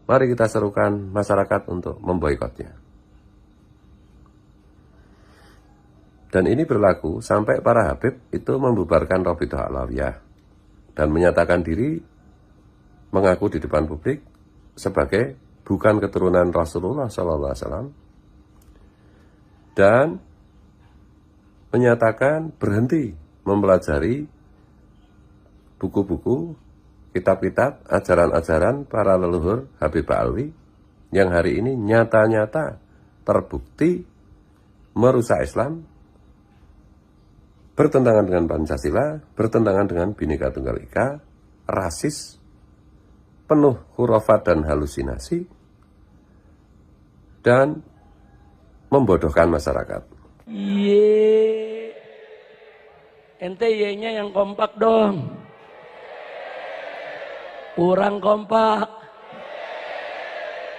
mari kita serukan masyarakat untuk memboikotnya. Dan ini berlaku sampai para Habib itu membubarkan Rabithah Alawiyah dan menyatakan diri mengaku di depan publik sebagai bukan keturunan Rasulullah SAW dan menyatakan berhenti mempelajari buku-buku, kitab-kitab, ajaran-ajaran para leluhur Habib Ba'alwi yang hari ini nyata-nyata terbukti merusak Islam, bertentangan dengan Pancasila, bertentangan dengan Bhinneka Tunggal Ika, rasis, penuh khurafat dan halusinasi, dan membodohkan masyarakat. Ente Y-nya yang kompak dong. Kurang kompak.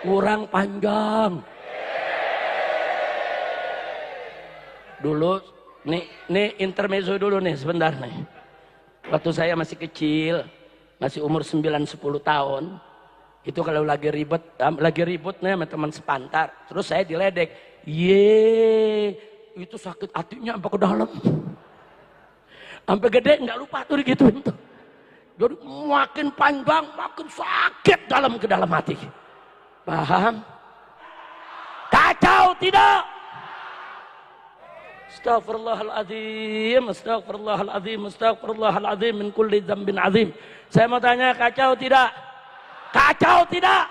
Kurang panjang. Dulu, nih intermezzo dulu nih sebentar nih. Waktu saya masih kecil, masih umur 9-10 tahun, itu kalau lagi ribut nih sama teman sepantar, terus saya diledek, itu sakit hatinya sampai ke dalam, sampai gede nggak lupa tuh digituin tuh. Jadi makin panjang makin sakit ke dalam hati. Paham? Kacau tidak? Astaghfirullahaladzim, astaghfirullahaladzim, astaghfirullahaladzim min kulli dzambin azim. Saya mau tanya, kacau tidak? Kacau tidak?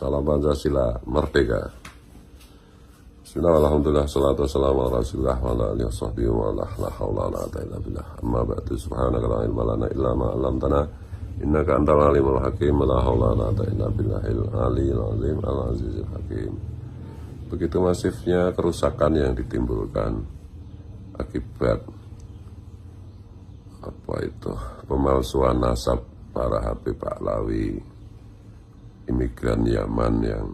Salam Pancasila merdeka. Bismillah, alhamdulillah, salatu wassalamu ala rasulillah wa ala alihi wa sahbihi wa ala la hawla wa la quwwata illa billah. Amma ba'du, subhanaka la ilma lana illa ma 'allamtana innaka antal alimul hakim, la haula wa la quwwata illa billahil aliyil azim al azizil hakim. Begitu masifnya kerusakan yang ditimbulkan akibat pemalsuan nasab para Habib Ba'alwi, imigran Yaman yang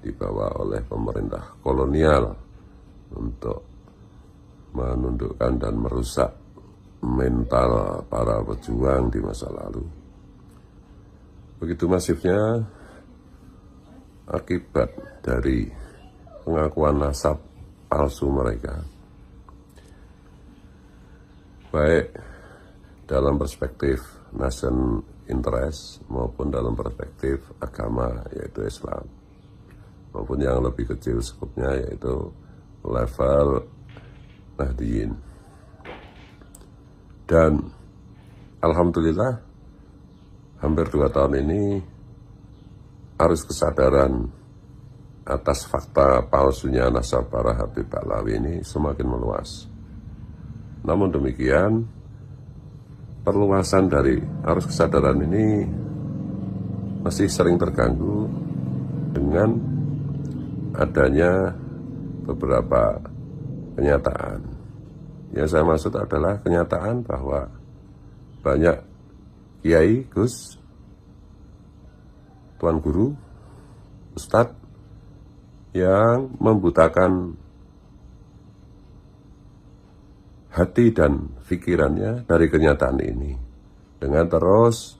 dibawa oleh pemerintah kolonial untuk menundukkan dan merusak mental para pejuang di masa lalu. Begitu masifnya akibat dari pengakuan nasab palsu mereka, baik dalam perspektif nation interest maupun dalam perspektif agama yaitu Islam, maupun yang lebih kecil skupnya yaitu level Nahdiyin. Dan alhamdulillah hampir 2 tahun ini arus kesadaran atas fakta palsunya nasab para Habib Ba'alwi ini semakin meluas. Namun demikian, perluasan dari arus kesadaran ini masih sering terganggu dengan adanya beberapa kenyataan. Yang saya maksud adalah kenyataan bahwa banyak kiai, gus, tuan guru, ustadz yang membutakan hati dan pikirannya dari kenyataan ini dengan terus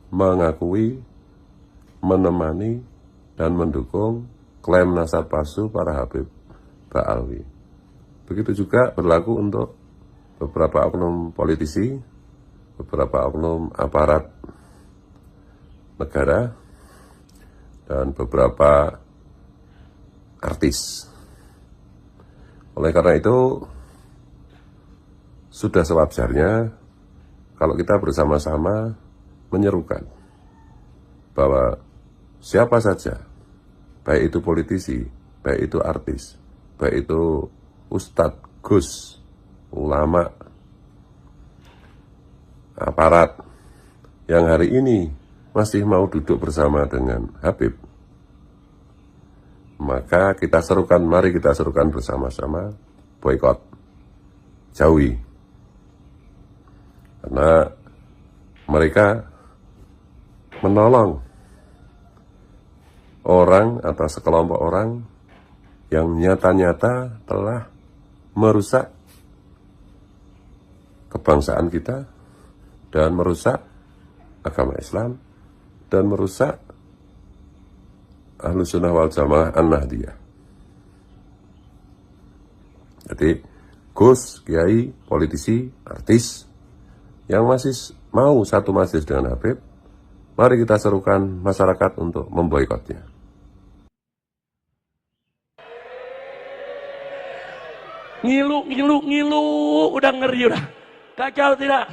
mengakui, menemani, dan mendukung klaim nasab palsu para Habib Ba'alwi. Begitu juga berlaku untuk beberapa oknum politisi, beberapa oknum aparat negara, dan beberapa artis. Oleh karena itu, sudah sewajarnya kalau kita bersama-sama menyerukan bahwa siapa saja, baik itu politisi, baik itu artis, baik itu ustadz, gus, ulama, aparat yang hari ini masih mau duduk bersama dengan Habib, maka mari kita serukan bersama-sama boikot, jauhi. Karena mereka menolong orang atau sekelompok orang yang nyata-nyata telah merusak kebangsaan kita dan merusak agama Islam dan merusak Ahlus Sunnah wal Jamaah An-Nahdiyah. Jadi Gus, kiai, politisi, artis yang masih mau satu majelis dengan Habib, mari kita serukan masyarakat untuk memboikotnya. Ngilu, udah ngeri udah. Kacau tidak?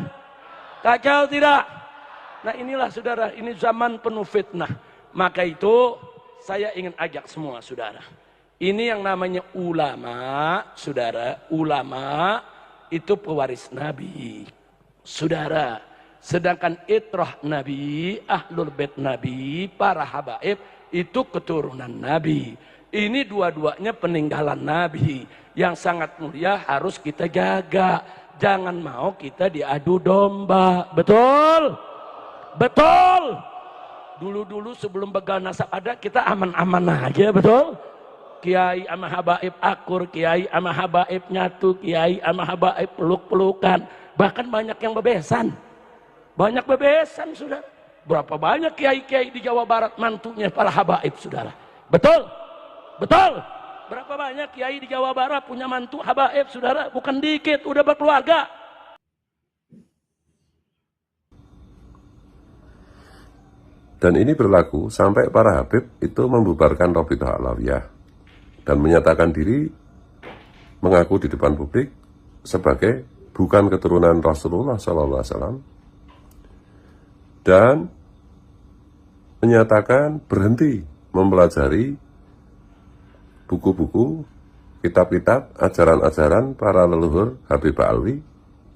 Kacau tidak? Nah inilah saudara, ini zaman penuh fitnah. Maka itu saya ingin ajak semua saudara. Ini yang namanya ulama, saudara. Ulama itu pewaris Nabi, saudara. Sedangkan itrah Nabi, ahlul bait Nabi, para habaib itu keturunan Nabi. Ini dua-duanya peninggalan Nabi yang sangat mulia, harus kita jaga. Jangan mau kita diadu domba. Betul? Betul? Dulu-dulu sebelum begal nasab ada, kita aman-aman aja, betul? Kiai sama habaib akur, kiai sama habaib nyatu, kiai sama habaib peluk-pelukan. Bahkan banyak yang bebesan. Banyak bebesan, saudara. Berapa banyak kiai-kiai di Jawa Barat mantunya para habaib, saudara. Betul? Betul? Berapa banyak kiai di Jawa Barat punya mantu habaib, saudara? Bukan dikit, udah berkeluarga. Dan ini berlaku sampai para habib itu membubarkan Rabithah Alawiyah dan menyatakan diri mengaku di depan publik sebagai bukan keturunan Rasulullah SAW dan menyatakan berhenti mempelajari buku-buku, kitab-kitab, ajaran-ajaran para leluhur Habib Alwi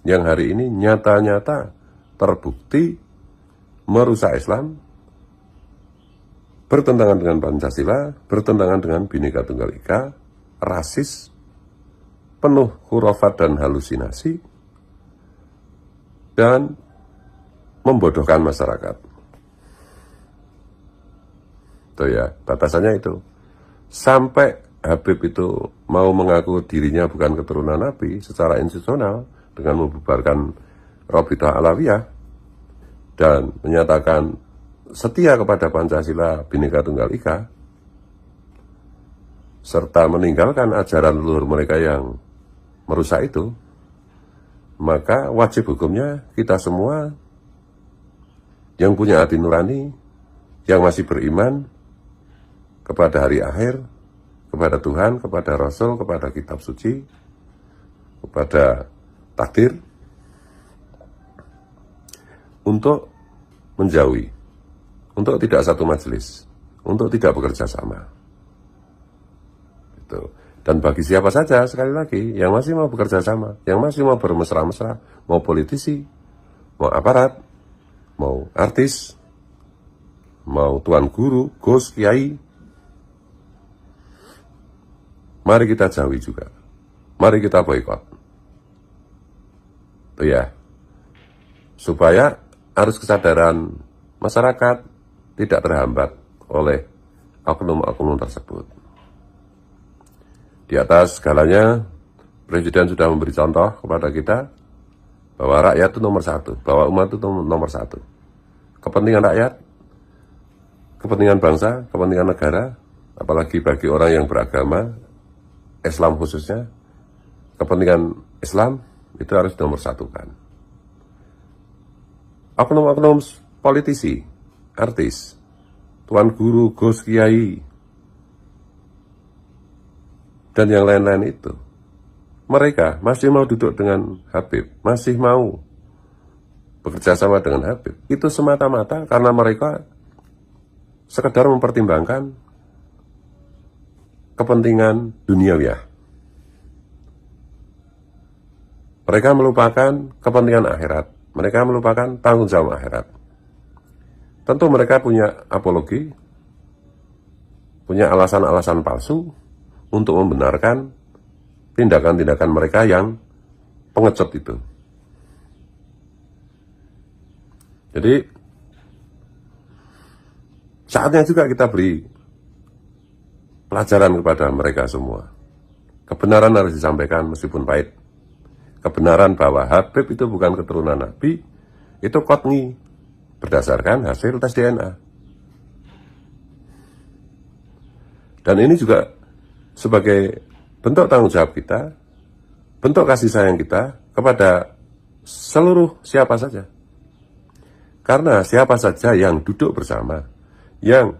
yang hari ini nyata-nyata terbukti merusak Islam, bertentangan dengan Pancasila, bertentangan dengan Bhinneka Tunggal Ika, rasis, penuh khurafat dan halusinasi, dan membodohkan masyarakat. Itu ya, batasannya itu. Sampai Habib itu mau mengaku dirinya bukan keturunan Nabi secara institusional dengan membubarkan Rabithah Alawiyah dan menyatakan setia kepada Pancasila Bhinneka Tunggal Ika serta meninggalkan ajaran leluhur mereka yang merusak itu, maka wajib hukumnya kita semua yang punya hati nurani, yang masih beriman kepada hari akhir, kepada Tuhan, kepada Rasul, kepada kitab suci, kepada takdir, untuk menjauhi, untuk tidak satu majelis, untuk tidak bekerja sama. Itu. Dan bagi siapa saja, sekali lagi, yang masih mau bekerja sama, yang masih mau bermesra-mesra, mau politisi, mau aparat, mau artis, mau tuan guru, gus, kiai, mari kita jauhi juga. Mari kita boikot. Itu ya. Supaya harus kesadaran masyarakat tidak terhambat oleh oknum-oknum tersebut. Di atas segalanya, Presiden sudah memberi contoh kepada kita bahwa rakyat itu nomor satu, bahwa umat itu nomor satu. Kepentingan rakyat, kepentingan bangsa, kepentingan negara, apalagi bagi orang yang beragama, Islam khususnya, kepentingan Islam itu harus nomor satukan. Oknum-oknum politisi, artis, tuan guru, gus, kiai, dan yang lain-lain itu, mereka masih mau duduk dengan Habib, masih mau bekerja sama dengan Habib. Itu semata-mata karena mereka sekedar mempertimbangkan kepentingan duniawiah. Mereka melupakan kepentingan akhirat. Mereka melupakan tanggung jawab akhirat. Tentu mereka punya apologi, punya alasan-alasan palsu untuk membenarkan tindakan-tindakan mereka yang pengecut itu. Jadi, saatnya juga kita beri pelajaran kepada mereka semua. Kebenaran harus disampaikan meskipun pahit. Kebenaran bahwa Habib itu bukan keturunan Nabi, itu qat'i berdasarkan hasil tes DNA. Dan ini juga sebagai bentuk tanggung jawab kita, bentuk kasih sayang kita kepada seluruh siapa saja. Karena siapa saja yang duduk bersama, yang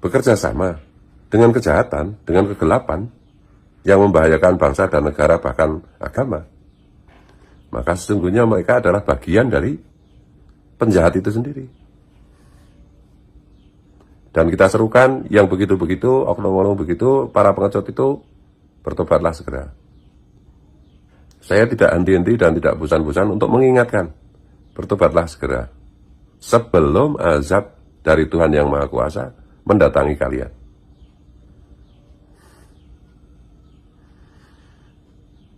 bekerja sama dengan kejahatan, dengan kegelapan, yang membahayakan bangsa dan negara bahkan agama, maka sesungguhnya mereka adalah bagian dari penjahat itu sendiri. Dan kita serukan yang begitu-begitu, oknum-oknum begitu, para pengecut itu, bertobatlah segera. Saya tidak henti-henti dan tidak bosan-bosan untuk mengingatkan, bertobatlah segera, sebelum azab dari Tuhan Yang Maha Kuasa mendatangi kalian.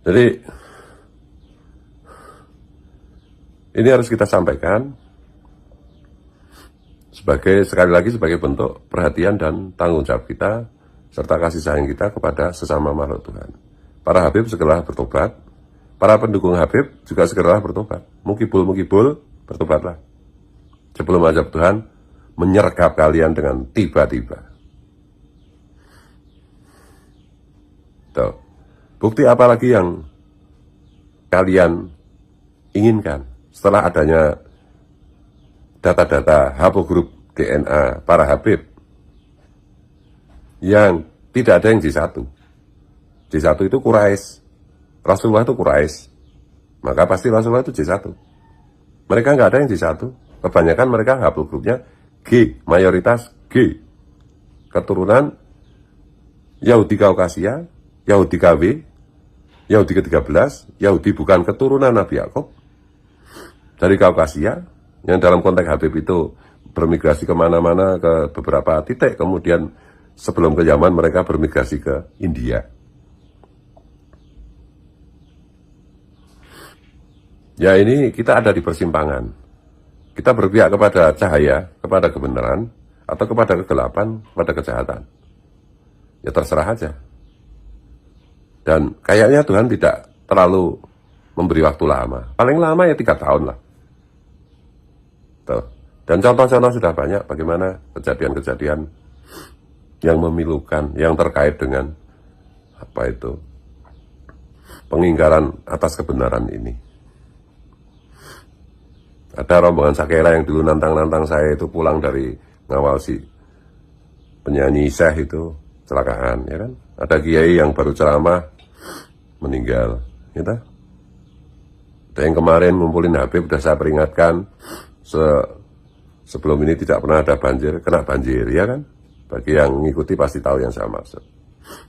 Jadi, ini harus kita sampaikan sekali lagi sebagai bentuk perhatian dan tanggung jawab kita serta kasih sayang kita kepada sesama makhluk Tuhan. Para Habib segeralah bertobat, para pendukung Habib juga segeralah bertobat. Mukibul, bertobatlah. Sebelum azab Tuhan menyergap kalian dengan tiba-tiba. Tuh. Bukti apa lagi yang kalian inginkan setelah adanya data-data haplogrup DNA para Habib yang tidak ada yang J1. J1 itu Quraisy. Rasulullah itu Quraisy. Maka pasti Rasulullah itu J1. Mereka nggak ada yang J1. Kebanyakan mereka haplogrupnya G, mayoritas G. Keturunan Yahudi Kaukasia, Yahudi KW, Yahudi ke-13, Yahudi bukan keturunan Nabi Yakub, dari Kaukasia, yang dalam konteks Habib itu bermigrasi kemana-mana ke beberapa titik, kemudian sebelum ke Yaman mereka bermigrasi ke India. Ya ini kita ada di persimpangan. Kita berpihak kepada cahaya, kepada kebenaran, atau kepada kegelapan, kepada kejahatan. Ya terserah aja. Dan kayaknya Tuhan tidak terlalu memberi waktu lama. Paling lama ya 3 tahun lah. Tuh. Dan contoh-contoh sudah banyak bagaimana kejadian-kejadian yang memilukan, yang terkait dengan apa itu, pengingkaran atas kebenaran ini. Ada rombongan Sakela yang dulu nantang-nantang saya itu pulang dari ngawal si penyanyi Syekh itu kecelakaan, ya kan? Ada kiai yang baru ceramah meninggal, gitu. Ada yang kemarin ngumpulin Habib, udah saya peringatkan sebelum ini tidak pernah ada banjir, kena banjir, ya kan? Bagi yang mengikuti pasti tahu yang saya maksud.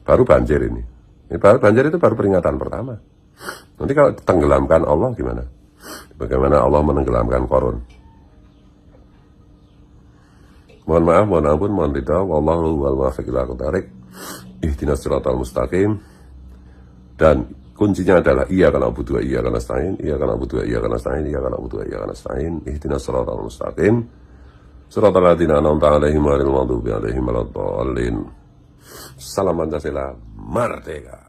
Baru banjir ini. Baru banjir itu baru peringatan pertama. Nanti kalau tenggelamkan Allah gimana? Bagaimana Allah menenggelamkan Qarun? Mohon maaf, mohon ampun, mohon ridha. Wallahu wal muwaffiq ila aqwamit thoriq. Ihdinas siratal mustaqim. Dan kuncinya adalah iyyaka na'budu wa iyyaka nasta'in, iyyaka na'budu wa iyyaka nasta'in, iyyaka na'budu wa iyyaka nasta'in, ihdinas siratal mustaqim, siratal ladzina an'amta 'alaihim ghairil maghdubi 'alaihim waladdallin. Salam Pancasila, merdeka.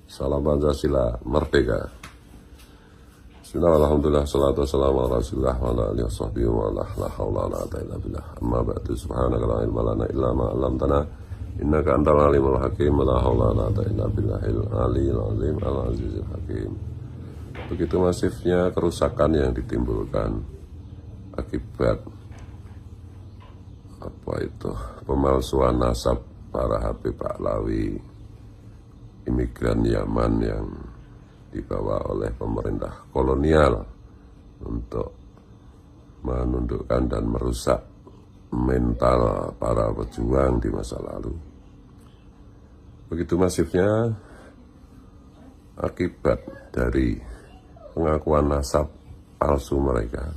Salam Pancasila, merdeka. Bismillahirrahmanirrahim. Salatu wassalamu ala Rasulillah wa ala alihi washabbihi wa la haula wa la quwwata illa billah. Amma ba'du, subhanaka la ilma lana illa ma 'allamtana innaka antal alimul hakim. La haula wa la quwwata illa billahil aliyyil azim al azizil hakim. Begitu masifnya kerusakan yang ditimbulkan akibat apa itu, pemalsuan nasab para Habib Pahlawi, imigran Yaman yang dibawa oleh pemerintah kolonial untuk menundukkan dan merusak mental para pejuang di masa lalu. Begitu masifnya akibat dari pengakuan nasab palsu mereka,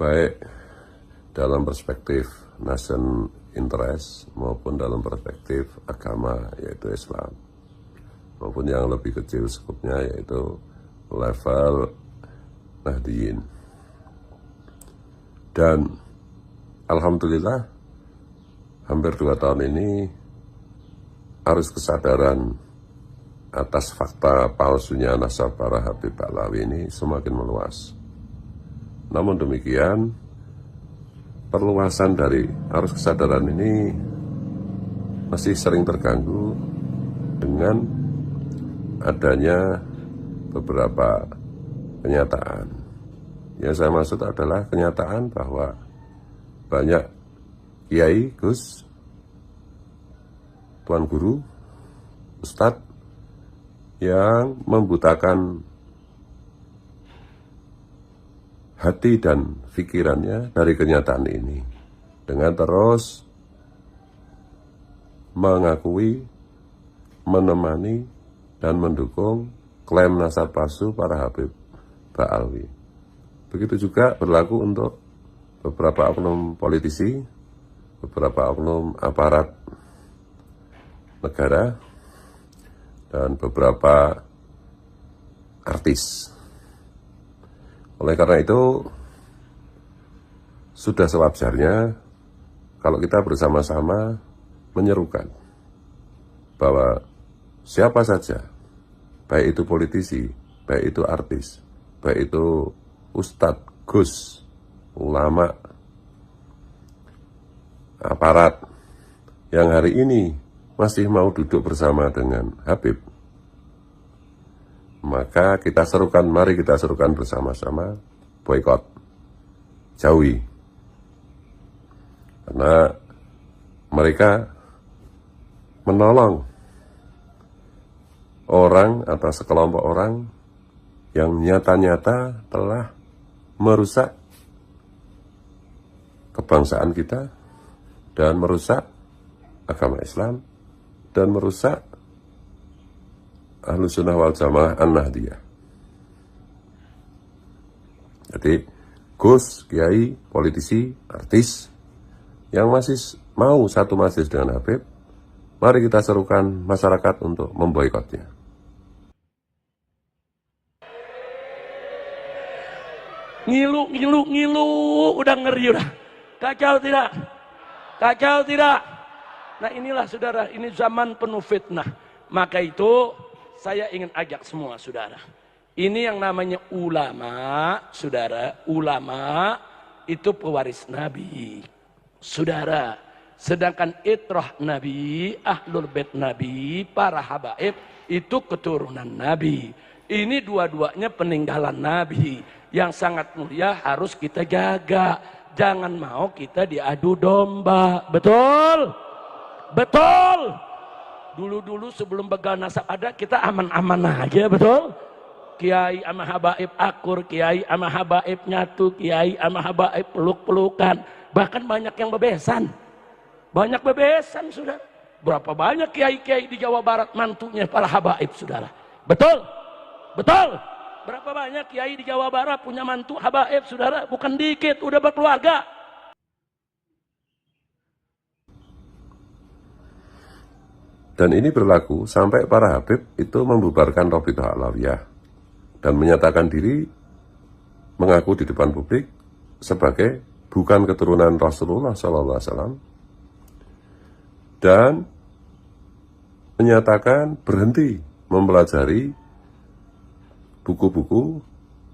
baik dalam perspektif nation interest maupun dalam perspektif agama, yaitu Islam. maupun yang lebih kecil skupnya, yaitu level Nahdliyin. Dan alhamdulillah hampir 2 tahun ini arus kesadaran atas fakta palsunya nasab para Habib Ba'alawi ini semakin meluas. Namun demikian, perluasan dari arus kesadaran ini masih sering terganggu dengan adanya beberapa kenyataan. Yang saya maksud adalah kenyataan bahwa banyak kiai, gus, tuan guru, ustadz yang membutakan hati dan pikirannya dari kenyataan ini dengan terus mengakui, menemani, dan mendukung klaim nasab palsu para Habib Ba'alawi. Begitu juga berlaku untuk beberapa oknum politisi, beberapa oknum aparat negara, dan beberapa artis. Oleh karena itu, sudah sewajarnya kalau kita bersama-sama menyerukan bahwa siapa saja, baik itu politisi, baik itu artis, baik itu ustadz, gus, ulama, aparat yang hari ini masih mau duduk bersama dengan Habib, maka kita serukan, mari kita serukan bersama-sama boikot, jauhi. Karena mereka menolong orang atau sekelompok orang yang nyata-nyata telah merusak kebangsaan kita dan merusak agama Islam dan merusak Ahlus Sunnah wal Jamaah An-Nahdliyah. Jadi gus, kiai, politisi, artis yang masih mau satu majelis dengan Habib, mari kita serukan masyarakat untuk memboikotnya. Ngilu, udah ngeri udah. Kacau tidak? Kacau tidak? Nah inilah saudara, ini zaman penuh fitnah. Maka itu saya ingin ajak semua saudara. Ini yang namanya ulama, saudara. Ulama itu pewaris Nabi, saudara. Sedangkan itrah Nabi, ahlul bait Nabi, para habaib itu keturunan Nabi. Ini dua-duanya peninggalan Nabi yang sangat mulia, harus kita jaga. Jangan mau kita diadu domba. Betul? Betul? Dulu-dulu sebelum begal nasab ada, kita aman-aman aja, betul? Kiai sama habaib akur, kiai sama habaib nyatu, kiai sama habaib peluk-pelukan. Bahkan banyak yang bebesan. Banyak bebesan, saudara. Berapa banyak kiai-kiai di Jawa Barat mantunya para habaib, saudara. Betul? Betul? Berapa banyak kiai di Jawa Barat punya mantu habaib, saudara? Bukan dikit, udah berkeluarga. Dan ini berlaku sampai para Habib itu membubarkan Rabithah Alawiyah dan menyatakan diri, mengaku di depan publik sebagai bukan keturunan Rasulullah SAW, dan menyatakan berhenti mempelajari buku-buku,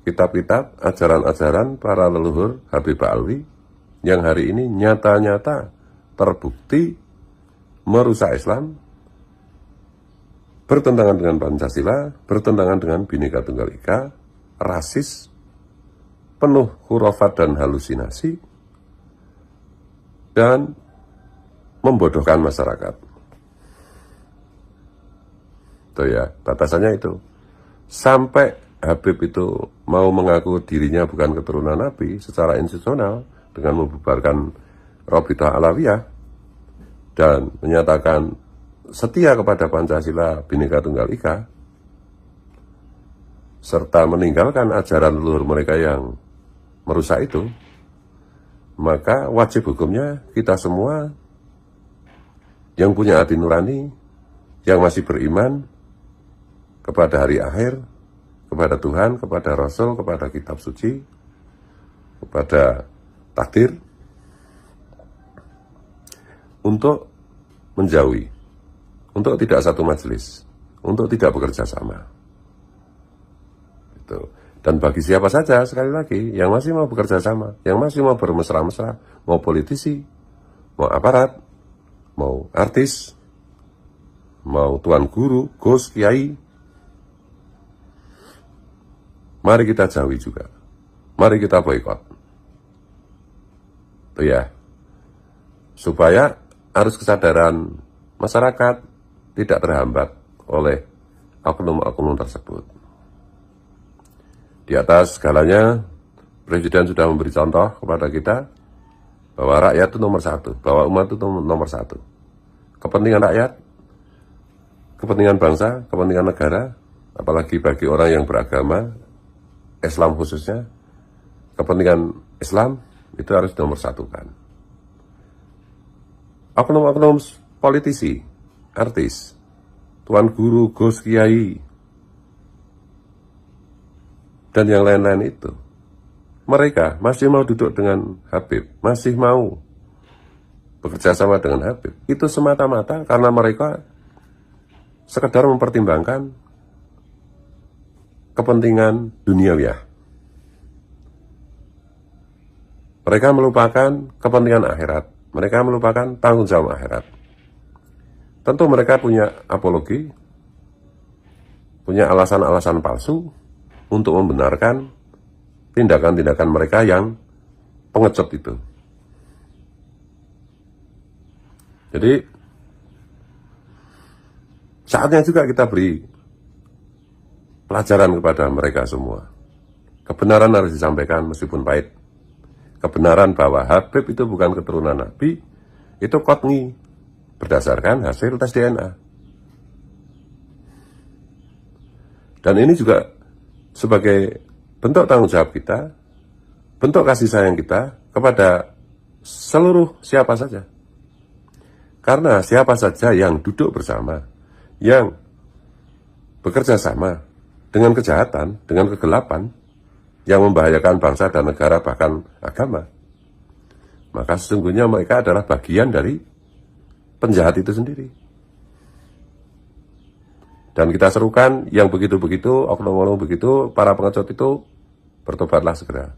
kitab-kitab, ajaran-ajaran para leluhur Habib Ba'alawi yang hari ini nyata-nyata terbukti merusak Islam, bertentangan dengan Pancasila, bertentangan dengan Bhinneka Tunggal Ika, rasis, penuh khurafat dan halusinasi, dan membodohkan masyarakat. Itu ya, batasannya itu. Sampai Habib itu mau mengaku dirinya bukan keturunan Nabi secara institusional dengan membubarkan Rabithah Alawiyah dan menyatakan setia kepada Pancasila, Bhinneka Tunggal Ika, serta meninggalkan ajaran leluhur mereka yang merusak itu, maka wajib hukumnya kita semua yang punya hati nurani, yang masih beriman, kepada hari akhir, kepada Tuhan, kepada Rasul, kepada kitab suci, kepada takdir, untuk menjauhi, untuk tidak satu majelis, untuk tidak bekerja sama. Itu. Dan bagi siapa saja, sekali lagi, yang masih mau bekerja sama, yang masih mau bermesra-mesra, mau politisi, mau aparat, mau artis, mau tuan guru, gus, kiai, mari kita jauhi juga. Mari kita boikot. Itu ya. Supaya arus kesadaran masyarakat tidak terhambat oleh oknum-oknum tersebut. Di atas segalanya, Presiden sudah memberi contoh kepada kita bahwa rakyat itu nomor satu, bahwa umat itu nomor satu. Kepentingan rakyat, kepentingan bangsa, kepentingan negara, apalagi bagi orang yang beragama, Islam khususnya, kepentingan Islam itu harus nomor satukan. Oknum-oknum politisi, artis, tuan guru, gus, kiai, dan yang lain-lain itu, mereka masih mau duduk dengan Habib, masih mau bekerja sama dengan Habib. Itu semata-mata karena mereka sekedar mempertimbangkan kepentingan duniawiah. Mereka melupakan kepentingan akhirat. Mereka melupakan tanggung jawab akhirat. Tentu mereka punya apologi, punya alasan-alasan palsu untuk membenarkan tindakan-tindakan mereka yang pengecut itu. Jadi, saatnya juga kita beri pelajaran kepada mereka semua. Kebenaran harus disampaikan meskipun pahit. Kebenaran bahwa Habib itu bukan keturunan Nabi, itu qat'i berdasarkan hasil tes DNA. Dan ini juga sebagai bentuk tanggung jawab kita, bentuk kasih sayang kita kepada seluruh siapa saja. Karena siapa saja yang duduk bersama, yang bekerja sama dengan kejahatan, dengan kegelapan, yang membahayakan bangsa dan negara bahkan agama, maka sesungguhnya mereka adalah bagian dari penjahat itu sendiri. Dan kita serukan yang begitu-begitu, oknum-oknum begitu, para pengecut itu, bertobatlah segera.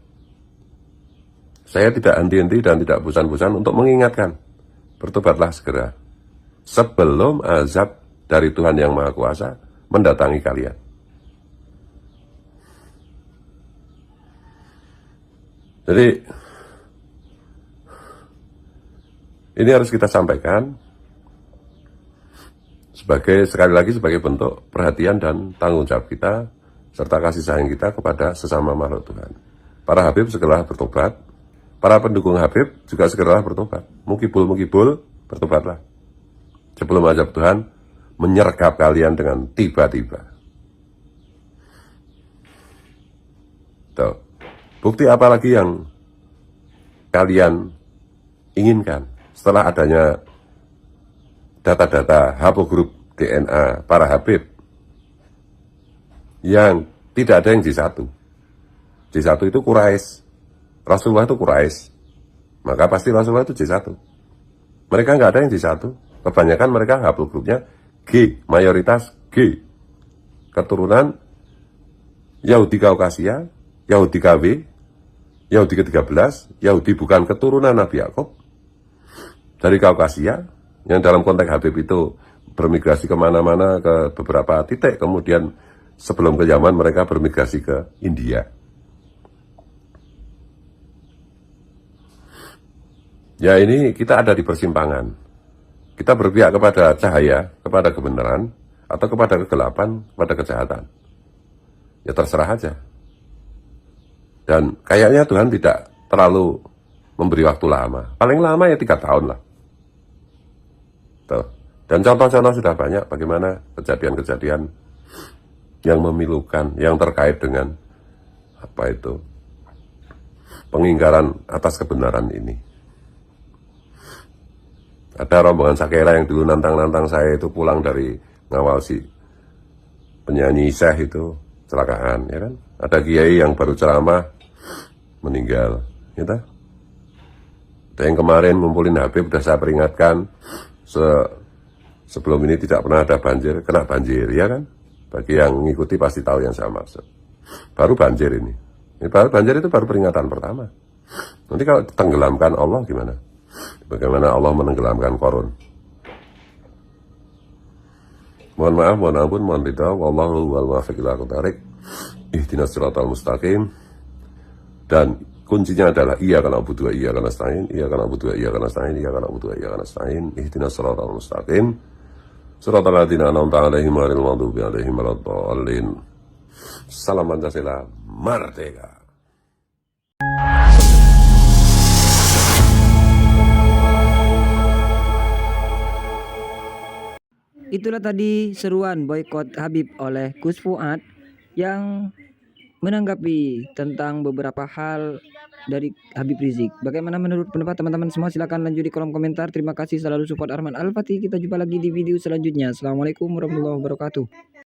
Saya tidak henti-henti dan tidak bosan-bosan untuk mengingatkan, bertobatlah segera, sebelum azab dari Tuhan Yang Maha Kuasa mendatangi kalian. Jadi, ini harus kita sampaikan sebagai, sekali lagi, sebagai bentuk perhatian dan tanggung jawab kita serta kasih sayang kita kepada sesama makhluk Tuhan. Para Habib segeralah bertobat, para pendukung Habib juga segeralah bertobat. Mukibul, bertobatlah. Sebelum azab Tuhan menyergap kalian dengan tiba-tiba. Tuh. Bukti apa lagi yang kalian inginkan setelah adanya data-data haplogrup DNA para Habib yang tidak ada yang J1. J1 itu Quraisy. Rasulullah itu Quraisy. Maka pasti Rasulullah itu J1. Mereka nggak ada yang J1. Kebanyakan mereka haplogrupnya G, mayoritas G. Keturunan Yahudi Kaukasia, Yahudi KW, Yahudi ke-13, Yahudi bukan keturunan Nabi Yakub, dari Kaukasia, yang dalam konteks Habib itu bermigrasi kemana-mana ke beberapa titik, kemudian sebelum ke Yaman mereka bermigrasi ke India. Ya, ini kita ada di persimpangan. Kita berpihak kepada cahaya, kepada kebenaran, atau kepada kegelapan, kepada kejahatan. Ya terserah aja. Dan kayaknya Tuhan tidak terlalu memberi waktu lama. Paling lama ya 3 tahun lah. Tuh. Dan contoh-contoh sudah banyak bagaimana kejadian-kejadian yang memilukan, yang terkait dengan apa itu, pengingkaran atas kebenaran ini. Ada rombongan Sakera yang dulu nantang-nantang saya itu pulang dari ngawal si penyanyi syekh itu kecelakaan, ya kan? Ada kiai yang baru ceramah meninggal, gitu. Ada yang kemarin ngumpulin Habib, udah saya peringatkan sebelum ini tidak pernah ada banjir, kena banjir, ya kan? Bagi yang ngikuti pasti tahu yang saya maksud. Baru banjir ini. Banjir itu baru peringatan pertama. Nanti kalau ditenggelamkan Allah gimana? Bagaimana Allah menenggelamkan Qarun? Mohon maaf, mohon ampun, mohon ridha. Wallahu wal muwaffiq ila aqwamit thoriq. Ihdinas siratal mustaqim. Dan kuncinya adalah iyyaka na'budu wa iyyaka nasta'in, iyyaka na'budu wa iyyaka nasta'in, iyyaka na'budu wa iyyaka nasta'in. Ihdinas siratal mustaqim. Siratal ladzina an'amta 'alaihim ghairil maghdubi 'alaihim waladdallin. Salam Pancasila, merdeka. Itulah tadi seruan boykot Habib oleh Gus Fuad yang menanggapi tentang beberapa hal dari Habib Rizik. Bagaimana menurut pendapat teman-teman semua? Silahkan lanjut di kolom komentar. Terima kasih selalu support Arman Al-Fatih. Kita jumpa lagi di video selanjutnya. Assalamualaikum warahmatullahi wabarakatuh.